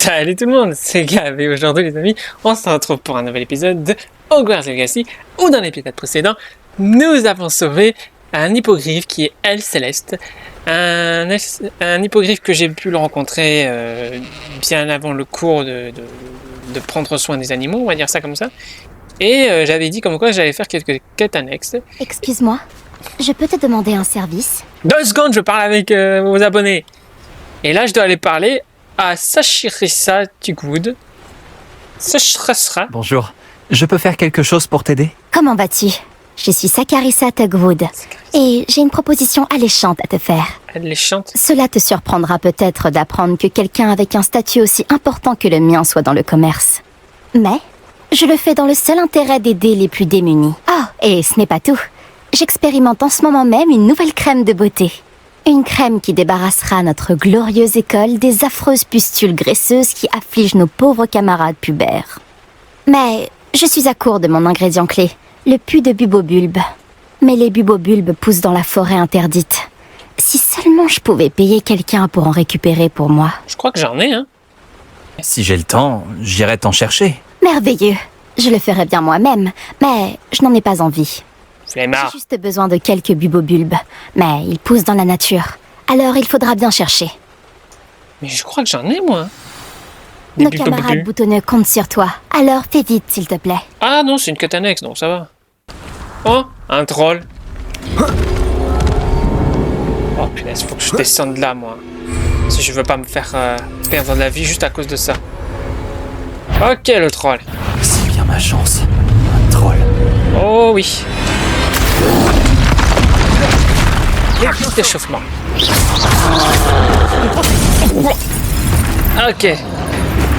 Salut tout le monde, c'est Gav et aujourd'hui les amis, on se retrouve pour un nouvel épisode de Hogwarts Legacy où dans l'épisode précédent, nous avons sauvé un hippogriffe qui est Elle Céleste, un hippogriffe que j'ai pu le rencontrer bien avant le cours de prendre soin des animaux, on va dire ça comme ça, et j'avais dit comme quoi j'allais faire quelques quêtes annexes. Excuse-moi, je peux te demander un service? 2 secondes, je parle avec vos abonnés. Et là, je dois aller parler à Sachirissa Tugwood. Sachirissa. Bonjour, je peux faire quelque chose pour t'aider? Comment vas-tu? Je suis Sakarissa Tugwood et j'ai une proposition alléchante à te faire. Alléchante? Cela te surprendra peut-être d'apprendre que quelqu'un avec un statut aussi important que le mien soit dans le commerce. Mais je le fais dans le seul intérêt d'aider les plus démunis. Oh, et ce n'est pas tout. J'expérimente en ce moment même une nouvelle crème de beauté. Une crème qui débarrassera notre glorieuse école des affreuses pustules graisseuses qui affligent nos pauvres camarades pubères. Mais je suis à court de mon ingrédient clé, le pus de bubobulbe. Mais les bubobulbes poussent dans la forêt interdite. Si seulement je pouvais payer quelqu'un pour en récupérer pour moi. Je crois que j'en ai, hein. Si j'ai le temps, j'irai t'en chercher. Merveilleux. Je le ferais bien moi-même, mais je n'en ai pas envie. Flemmard. J'ai juste besoin de quelques bubobulbes, mais ils poussent dans la nature. Alors il faudra bien chercher. Mais je crois que j'en ai, moi. Des Nos camarades bubobulbes. boutonneux comptent sur toi. Alors fais vite, s'il te plaît. Ah non, c'est une quête annexe, donc ça va. Oh, un troll. Oh punaise, faut que je descende là, moi. Si je veux pas me faire perdre de la vie juste à cause de ça. Ok, le troll. C'est bien ma chance. Un troll. Oh oui. Un petit échauffement. Ok.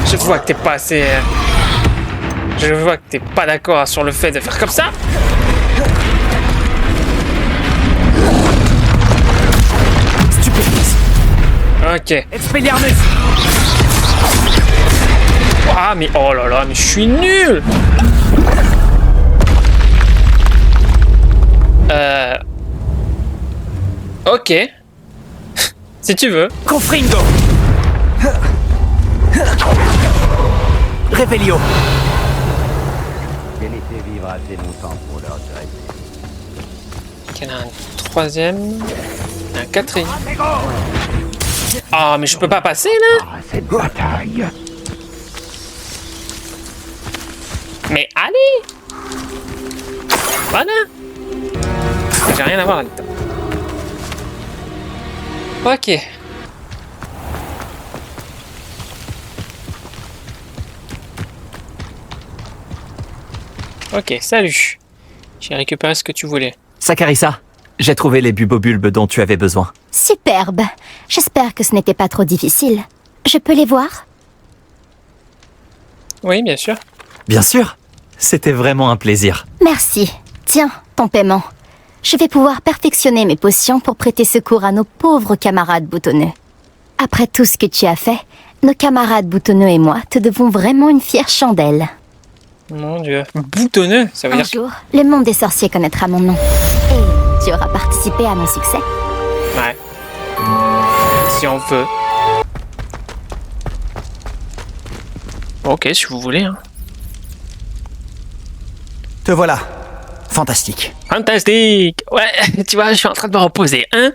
Je vois que t'es pas assez... Je vois que t'es pas d'accord sur le fait de faire comme ça. Stupéfice. Ok. Expelliarmus. Ah mais oh là là, mais je suis nul. Ok. Si tu veux. Confringo. Revelio. J'ai laissé vivre assez longtemps pour leur regretter. Il y en a un troisième. Un quatrième. Ah mais je peux pas passer là. Ah, cette bataille! Mais allez. Voilà. J'ai rien à voir là-dedans. Ok. Ok, salut. J'ai récupéré ce que tu voulais. Sakarissa, j'ai trouvé les bubobulbes dont tu avais besoin. Superbe. J'espère que ce n'était pas trop difficile. Je peux les voir? Oui, bien sûr. Bien sûr, c'était vraiment un plaisir. Merci. Tiens, ton paiement. Je vais pouvoir perfectionner mes potions pour prêter secours à nos pauvres camarades boutonneux. Après tout ce que tu as fait, nos camarades boutonneux et moi te devons vraiment une fière chandelle. Mon dieu. Boutonneux, ça veut Un dire... jour, le monde des sorciers connaîtra mon nom. Et tu auras participé à mon succès. Ouais. Si on veut. Ok, si vous voulez. Hein. Te voilà. Fantastique. Fantastique. Ouais, tu vois, je suis en train de me reposer, hein.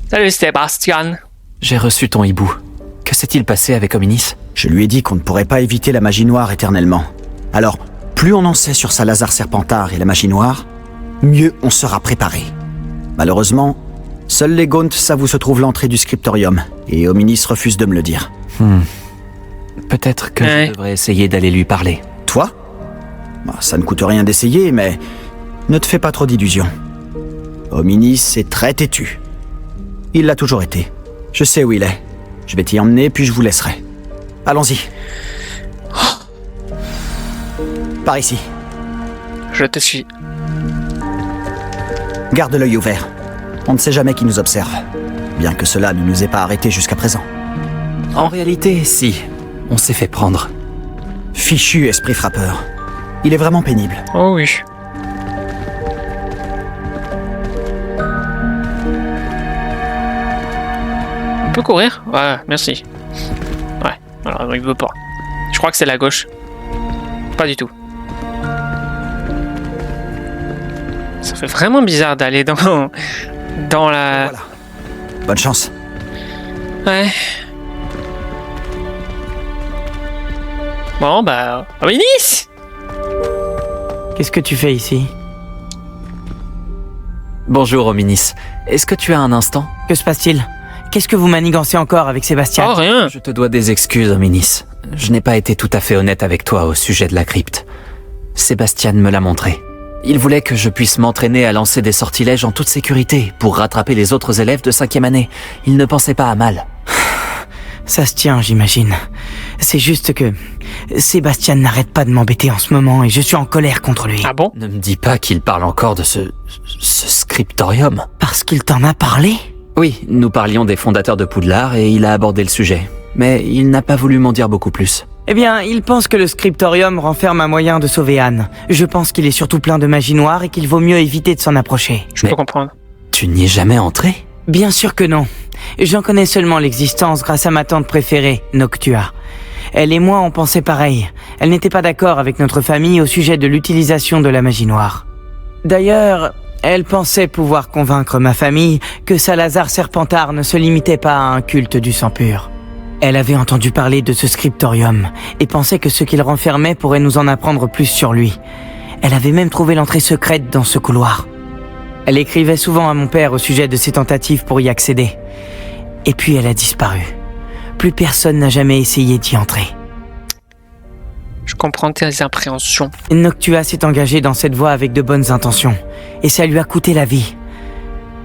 Salut Sébastien. J'ai reçu ton hibou. Que s'est-il passé avec Hominis? Je lui ai dit qu'on ne pourrait pas éviter la magie noire éternellement. Alors, plus on en sait sur Salazar Serpentard et la magie noire, mieux on sera préparé. Malheureusement, seuls les Gaunt savent où se trouve l'entrée du scriptorium, et Hominis refuse de me le dire. Peut-être que Ouais. je devrais essayer d'aller lui parler. Toi? Bah, ça ne coûte rien d'essayer, mais ne te fais pas trop d'illusions. Hominis est très têtu. Il l'a toujours été. Je sais où il est. Je vais t'y emmener, puis je vous laisserai. Allons-y. Par ici. Je te suis. Garde l'œil ouvert. On ne sait jamais qui nous observe. Bien que cela ne nous ait pas arrêtés jusqu'à présent. En réalité, si. On s'est fait prendre. Fichu esprit frappeur. Il est vraiment pénible. Oh oui. On peut courir? Ouais, merci. Ouais, voilà. Alors, il veut pas. Je crois que c'est la gauche. Pas du tout. Ça fait vraiment bizarre d'aller dans la... Voilà. Bonne chance. Ouais. Bon, bah... Hominis! Qu'est-ce que tu fais ici? Bonjour, Hominis. Est-ce que tu as un instant? Que se passe-t-il? Qu'est-ce que vous manigancez encore avec Sébastien? Oh, rien. Je te dois des excuses, Hominis. Je n'ai pas été tout à fait honnête avec toi au sujet de la crypte. Sébastien me l'a montré. Il voulait que je puisse m'entraîner à lancer des sortilèges en toute sécurité pour rattraper les autres élèves de 5e année. Il ne pensait pas à mal. Ça se tient, j'imagine. C'est juste que Sébastien n'arrête pas de m'embêter en ce moment et je suis en colère contre lui. Ah bon? Ne me dis pas qu'il parle encore de ce scriptorium. Parce qu'il t'en a parlé? Oui, nous parlions des fondateurs de Poudlard et il a abordé le sujet. Mais il n'a pas voulu m'en dire beaucoup plus. Eh bien, il pense que le scriptorium renferme un moyen de sauver Anne. Je pense qu'il est surtout plein de magie noire et qu'il vaut mieux éviter de s'en approcher. Je peux comprendre. Tu n'y es jamais entré? Bien sûr que non. J'en connais seulement l'existence grâce à ma tante préférée, Noctua. Elle et moi, on pensait pareil. Elle n'était pas d'accord avec notre famille au sujet de l'utilisation de la magie noire. D'ailleurs, elle pensait pouvoir convaincre ma famille que Salazar Serpentard ne se limitait pas à un culte du sang pur. Elle avait entendu parler de ce scriptorium et pensait que ce qu'il renfermait pourrait nous en apprendre plus sur lui. Elle avait même trouvé l'entrée secrète dans ce couloir. Elle écrivait souvent à mon père au sujet de ses tentatives pour y accéder. Et puis elle a disparu. Plus personne n'a jamais essayé d'y entrer. Je comprends tes appréhensions. Noctua s'est engagé dans cette voie avec de bonnes intentions. Et ça lui a coûté la vie.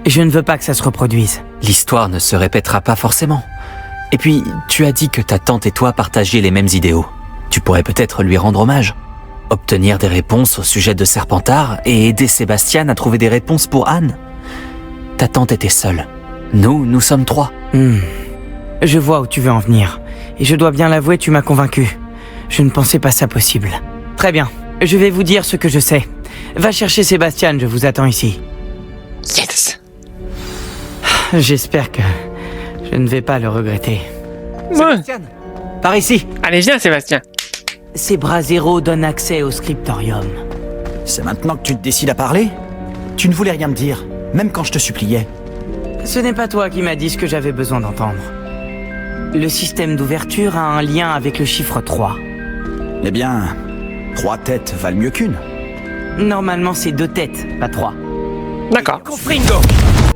Je ne veux pas que ça se reproduise. L'histoire ne se répétera pas forcément. Et puis, tu as dit que ta tante et toi partagiez les mêmes idéaux. Tu pourrais peut-être lui rendre hommage. Obtenir des réponses au sujet de Serpentard et aider Sébastien à trouver des réponses pour Anne. Ta tante était seule. Nous sommes 3. Je vois où tu veux en venir. Et je dois bien l'avouer, tu m'as convaincu. Je ne pensais pas ça possible. Très bien, je vais vous dire ce que je sais. Va chercher Sébastien, je vous attends ici. Yes! J'espère que je ne vais pas le regretter. Ouais. Par ici. Allez, viens, Sébastien. Ces bras zéro donnent accès au scriptorium. C'est maintenant que tu te décides à parler? Tu ne voulais rien me dire, même quand je te suppliais. Ce n'est pas toi qui m'as dit ce que j'avais besoin d'entendre. Le système d'ouverture a un lien avec le chiffre 3. Eh bien, 3 têtes valent mieux qu'une. Normalement, c'est 2 têtes, pas 3. D'accord. Confringo!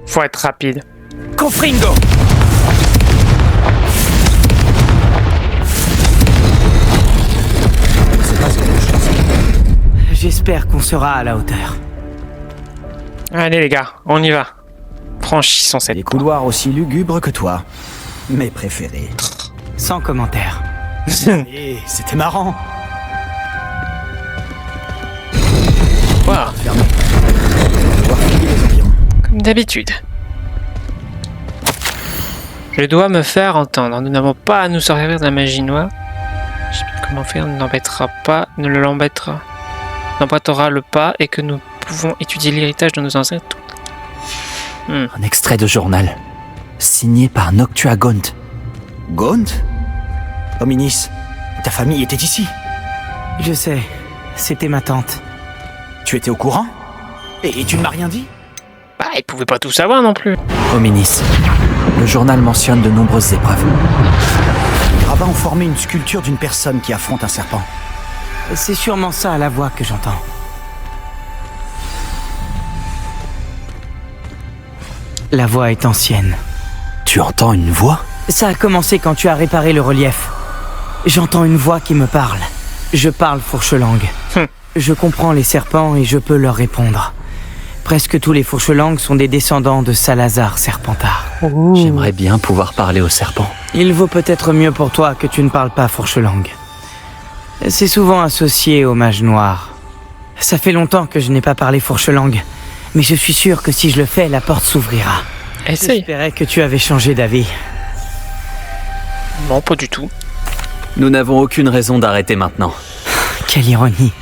Faut être rapide. Confringo! J'espère qu'on sera à la hauteur. Allez, les gars, on y va. Franchissons cette Des couloirs aussi lugubres que toi. Mes préférés. Sans commentaire. Et c'était marrant. Wow, Fermé. Pouvoir fouiller les environs. comme d'habitude. Je dois me faire entendre. Nous n'avons pas à nous servir de la magie noire. Je sais pas comment faire, ne l'embêtera pas, ne l'embêtera. N'embêtera le pas et que nous pouvons étudier l'héritage de nos ancêtres. Un extrait de journal. Signé par Noctua Gaunt. Gaunt? Hominis, ta famille était ici. Je sais, c'était ma tante. Tu étais au courant? Et tu ne m'as rien dit? Bah, ils pouvaient pas tout savoir non plus. Hominis. Le journal mentionne de nombreuses épreuves. Les rabbins ont formé une sculpture d'une personne qui affronte un serpent. C'est sûrement ça la voix que j'entends. La voix est ancienne. Tu entends une voix? Ça a commencé quand tu as réparé le relief. J'entends une voix qui me parle. Je parle fourche-langue. Je comprends les serpents et je peux leur répondre. Presque tous les fourche-langues sont des descendants de Salazar Serpentard. J'aimerais bien pouvoir parler au serpent. Il vaut peut-être mieux pour toi que tu ne parles pas fourche-langue. C'est souvent associé au mage noir. Ça fait longtemps que je n'ai pas parlé fourche-langue, mais je suis sûr que si je le fais, la porte s'ouvrira. Essaye. J'espérais que tu avais changé d'avis. Non, pas du tout. Nous n'avons aucune raison d'arrêter maintenant. Quelle ironie.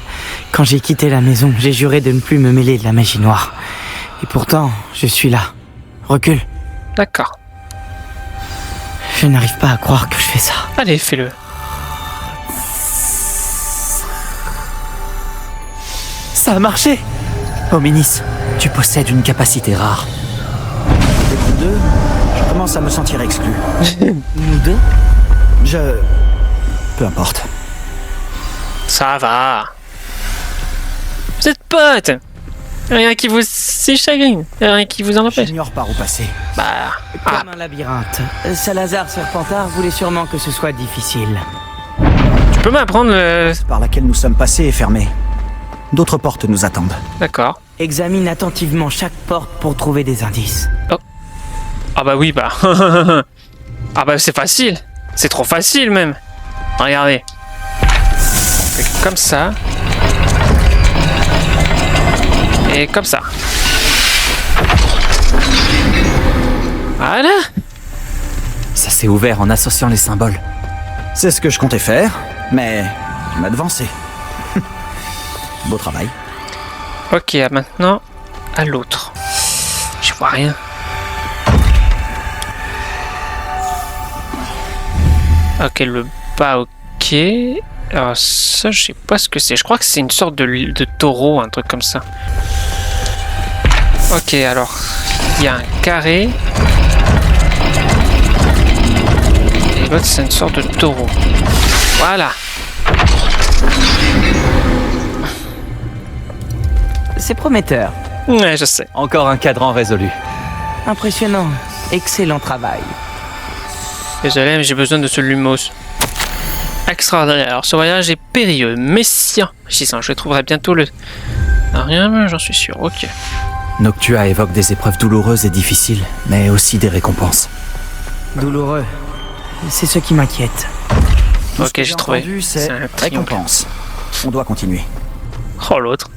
Quand j'ai quitté la maison, j'ai juré de ne plus me mêler de la magie noire. Et pourtant, je suis là. Recule. D'accord. Je n'arrive pas à croire que je fais ça. Allez, fais-le. Ça a marché! Hominis, tu possèdes une capacité rare. Et vous deux, je commence à me sentir exclu. Nous deux? Peu importe. Ça va. Vous êtes potes. Rien qui vous si chagrine, rien qui vous en empêche. J'ignore par où passer. Bah, Comme un labyrinthe. Salazar Serpentard voulait sûrement que ce soit difficile. tu peux m'apprendre le... Par laquelle nous sommes passés est fermée. D'autres portes nous attendent. D'accord. Examine attentivement chaque porte pour trouver des indices. Ah bah oui, bah... ah bah c'est facile. C'est trop facile même. Regardez. On fait comme ça. Et comme ça. Voilà. Ça s'est ouvert en associant les symboles. C'est ce que je comptais faire, mais tu m'as devancé. Beau travail. Ok, maintenant à l'autre. Je vois rien. Ok, le bas, ok. Alors ça, je sais pas ce que c'est. Je crois que c'est une sorte de taureau, un truc comme ça. Ok, alors, il y a un carré. Et l'autre, c'est une sorte de taureau. Voilà. C'est prometteur. Ouais, je sais. Encore un cadran résolu. Impressionnant. Excellent travail. Désolé, mais j'ai besoin de ce lumos. Extraordinaire. Alors, ce voyage est périlleux, mais si enrichissant. Je trouverai bientôt le... Ah, rien, j'en suis sûr. Ok. Noctua évoque des épreuves douloureuses et difficiles, mais aussi des récompenses. Douloureux. C'est ce qui m'inquiète. Tout ce Ok, que j'ai trouvé. entendu, C'est c'est un triangle. récompense. On doit continuer. Oh, l'autre.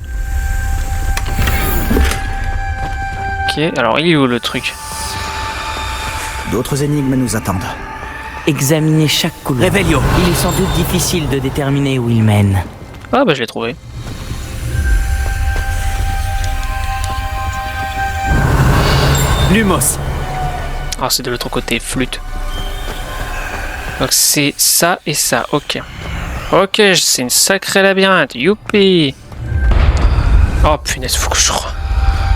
Ok, alors il est où le truc? D'autres énigmes nous attendent. Examinez chaque couloir. Revelio. Il est sans doute difficile de déterminer où il mène. Ah bah je l'ai trouvé. Lumos. Ah, c'est de l'autre côté, flûte. Donc c'est ça et ça, ok. Ok, c'est une sacrée labyrinthe, youpi. Oh punaise, faut que je...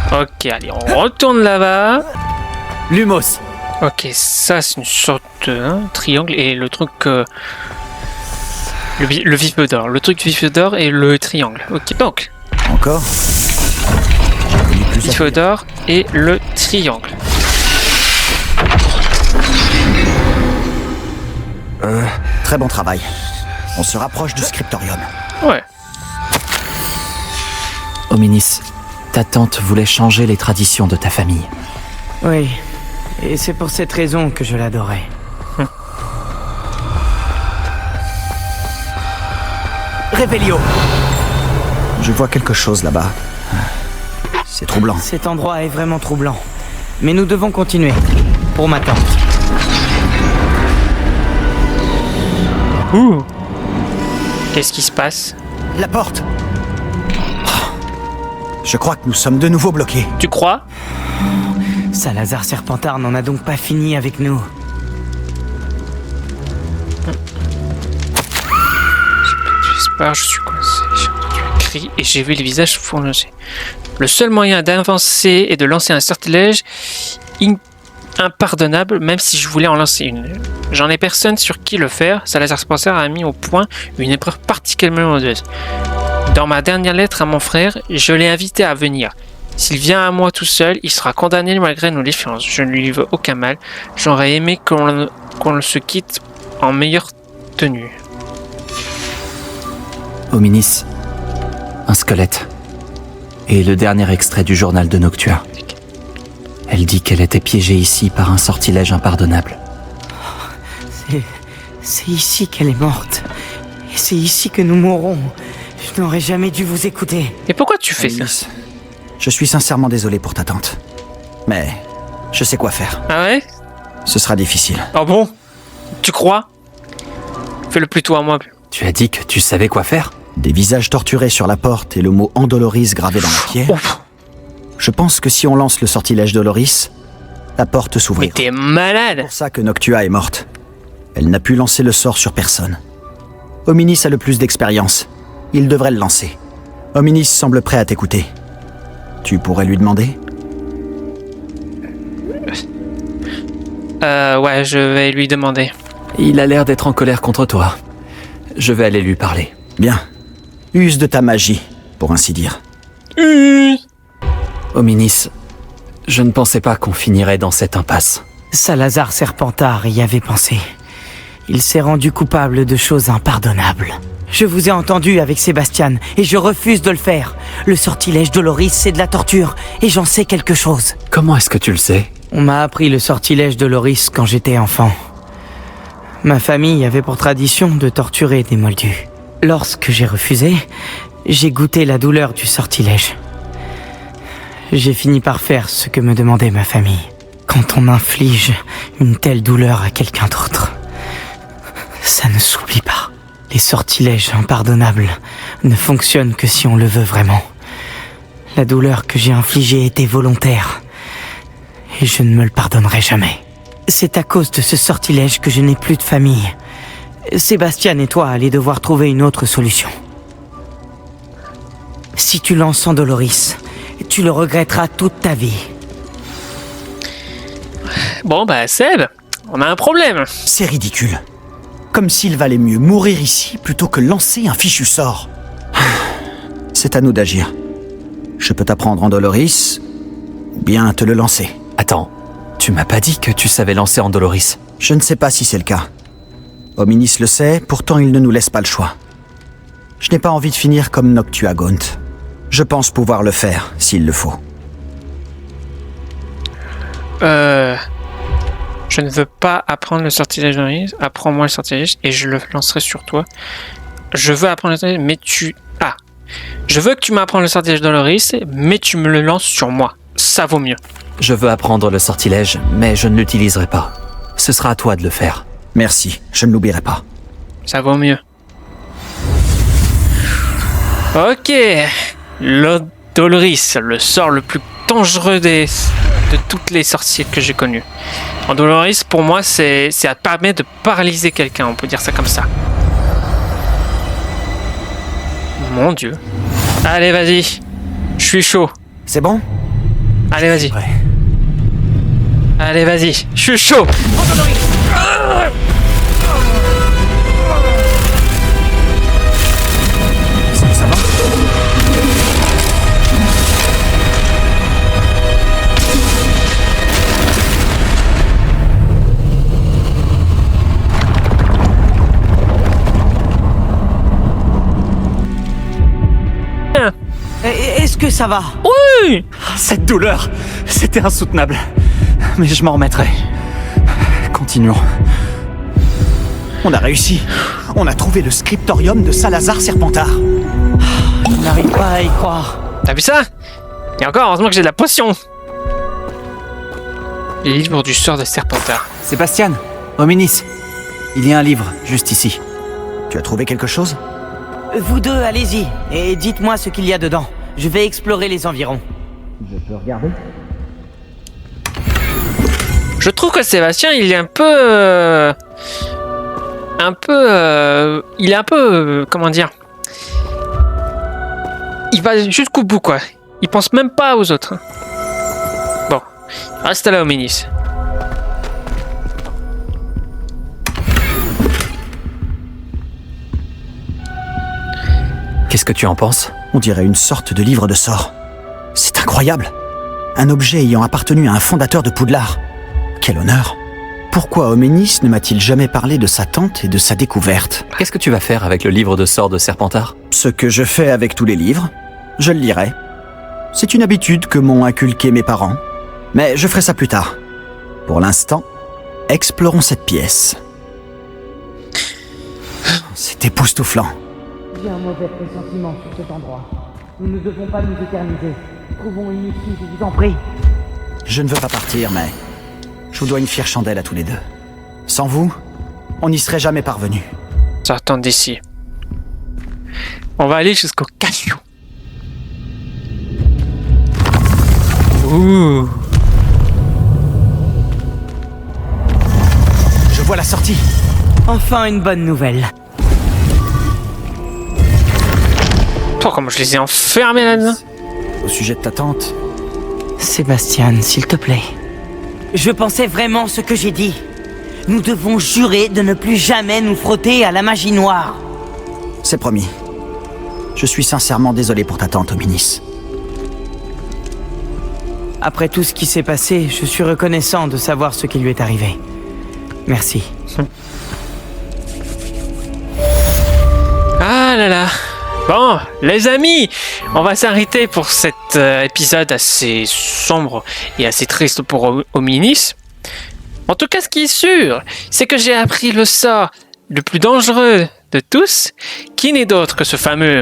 Ok, allez, on retourne là-bas. Lumos. Ok, ça c'est une sorte de triangle et le truc... le vif d'or. Le truc vif d'or et le triangle. Ok, donc, Encore J'ai connu plus à vif faire. d'or et le triangle. Très bon travail. On se rapproche du scriptorium. Ouais. Hominis, ta tante voulait changer les traditions de ta famille. Oui. Et c'est pour cette raison que je l'adorais. Revelio. Je vois quelque chose là-bas. C'est troublant. Cet endroit est vraiment troublant. Mais nous devons continuer. Pour ma tante. Ouh. Qu'est-ce qui se passe? La porte. Je crois que nous sommes de nouveau bloqués. Tu crois? Salazar Serpentard n'en a donc pas fini avec nous. J'espère, je suis coincé. J'ai entendu un cri et j'ai vu les visages fournager. Le seul moyen d'avancer est de lancer un sortilège impardonnable, même si je voulais en lancer une. J'en ai personne sur qui le faire. Salazar Serpentard a mis au point une épreuve particulièrement odieuse. Dans ma dernière lettre à mon frère, je l'ai invité à venir. S'il vient à moi tout seul, il sera condamné malgré nos différences. Je ne lui veux aucun mal. J'aurais aimé qu'on se quitte en meilleure tenue. Hominis, un squelette. Et le dernier extrait du journal de Noctua. Elle dit qu'elle était piégée ici par un sortilège impardonnable. C'est ici qu'elle est morte. Et c'est ici que nous mourrons. Je n'aurais jamais dû vous écouter. Et pourquoi tu fais ça? Alice, je suis sincèrement désolé pour ta tante. Mais je sais quoi faire. Ah ouais? Ce sera difficile. Ah bon? Tu crois? Fais-le plutôt à moi. Tu as dit que tu savais quoi faire? Des visages torturés sur la porte et le mot Andoloris gravé dans la pierre. Ouf. Je pense que si on lance le sortilège Doloris, la porte Mais s'ouvrira. t'es C'est malade! pour ça que Noctua est morte. Elle n'a pu lancer le sort sur personne. Hominis a le plus d'expérience. Il devrait le lancer. Hominis semble prêt à t'écouter. Tu pourrais lui demander? Ouais, je vais lui demander. Il a l'air d'être en colère contre toi. Je vais aller lui parler. Bien. Use de ta magie, pour ainsi dire. Hominis, je ne pensais pas qu'on finirait dans cette impasse. Salazar Serpentard y avait pensé. Il s'est rendu coupable de choses impardonnables. Je vous ai entendu avec Sébastien, et je refuse de le faire. Le sortilège Doloris, c'est de la torture, et j'en sais quelque chose. Comment est-ce que tu le sais? On m'a appris le sortilège Doloris quand j'étais enfant. Ma famille avait pour tradition de torturer des moldus. Lorsque j'ai refusé, j'ai goûté la douleur du sortilège. J'ai fini par faire ce que me demandait ma famille. Quand on inflige une telle douleur à quelqu'un d'autre, ça ne s'oublie pas. Les sortilèges impardonnables ne fonctionnent que si on le veut vraiment. La douleur que j'ai infligée était volontaire, et je ne me le pardonnerai jamais. C'est à cause de ce sortilège que je n'ai plus de famille. Sébastien et toi allez devoir trouver une autre solution. Si tu lances en Doloris, tu le regretteras toute ta vie. Bon, bah, Seb, on a un problème. C'est ridicule. Comme s'il valait mieux mourir ici plutôt que lancer un fichu sort. C'est à nous d'agir. Je peux t'apprendre en Doloris, ou bien te le lancer. Attends, tu m'as pas dit que tu savais lancer en Doloris? Je ne sais pas si c'est le cas. Hominis le sait, pourtant il ne nous laisse pas le choix. Je n'ai pas envie de finir comme Noctua Gaunt. Je pense pouvoir le faire, s'il le faut. Je ne veux pas apprendre le sortilège Doloris. Apprends-moi le sortilège et je le lancerai sur toi. Je veux apprendre le sortilège, mais tu... Ah. Je veux que tu m'apprennes le sortilège Doloris, mais tu me le lances sur moi. Ça vaut mieux. Je veux apprendre le sortilège, mais je ne l'utiliserai pas. Ce sera à toi de le faire. Merci, je ne l'oublierai pas. Ça vaut mieux. Ok. Le Doloris, le sort le plus dangereux de toutes les sorciers que j'ai connus. En Doloris, pour moi, ça permet de paralyser quelqu'un, on peut dire ça comme ça. Mon Dieu. Allez, vas-y. Je suis chaud. C'est bon? Allez, vas-y. Ouais. Allez, vas-y. Je suis chaud. Ça va? Est-ce que ça va? Oui. Cette douleur, c'était insoutenable. Mais je m'en remettrai. Continuons. On a réussi. On a trouvé le scriptorium de Salazar Serpentard. Je n'arrive pas à y croire. T'as vu ça? Et encore, heureusement que j'ai de la potion. Les livres du sort de Serpentard. Sébastien, Hominis, il y a un livre, juste ici. Tu as trouvé quelque chose? Vous deux, allez-y, et dites-moi ce qu'il y a dedans. Je vais explorer les environs. Je peux regarder? Je trouve que Sébastien, il est un peu... il est un peu... comment dire? Il va jusqu'au bout, quoi. Il pense même pas aux autres. Bon. Reste là, Hominis. Qu'est-ce que tu en penses? On dirait une sorte de livre de sorts. C'est incroyable. Un objet ayant appartenu à un fondateur de Poudlard. Quel honneur. Pourquoi Hominis ne m'a-t-il jamais parlé de sa tante et de sa découverte? Qu'est-ce que tu vas faire avec le livre de sorts de Serpentard? Ce que je fais avec tous les livres, je le lirai. C'est une habitude que m'ont inculqué mes parents. Mais je ferai ça plus tard. Pour l'instant, explorons cette pièce. C'est époustouflant. J'ai un mauvais pressentiment sur cet endroit. Nous ne devons pas nous éterniser. Trouvons une issue, je vous en prie. Je ne veux pas partir, mais je vous dois une fière chandelle à tous les deux. Sans vous, on n'y serait jamais parvenu. Sortons d'ici. On va aller jusqu'au camion. Ouh. Je vois la sortie. Enfin une bonne nouvelle. Oh, comment je les ai enfermés là-dedans. Au sujet de ta tante, Sébastien, s'il te plaît. Je pensais vraiment ce que j'ai dit. Nous devons jurer de ne plus jamais nous frotter à la magie noire. c'est promis. Je suis sincèrement désolé pour ta tante, Ominis. Après tout ce qui s'est passé, je suis reconnaissant de savoir ce qui lui est arrivé. Merci. Ah là là. Bon, les amis, on va s'arrêter pour cet épisode assez sombre et assez triste pour Ominis. En tout cas, ce qui est sûr, c'est que j'ai appris le sort le plus dangereux de tous, qui n'est d'autre que ce fameux...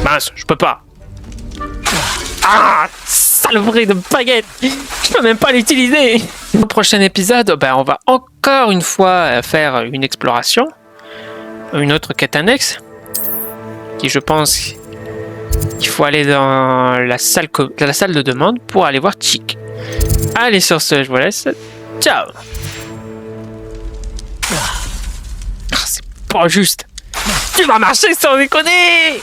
Mince, je peux pas. Ah, saloperie de baguette. Je peux même pas l'utiliser. Au prochain épisode, on va encore une fois faire une exploration. Une autre quête annexe. Qui, je pense, qu'il faut aller dans la salle de demande pour aller voir Chick. Allez, sur ce, je vous laisse. Ciao. C'est pas juste. Tu vas marcher sans déconner.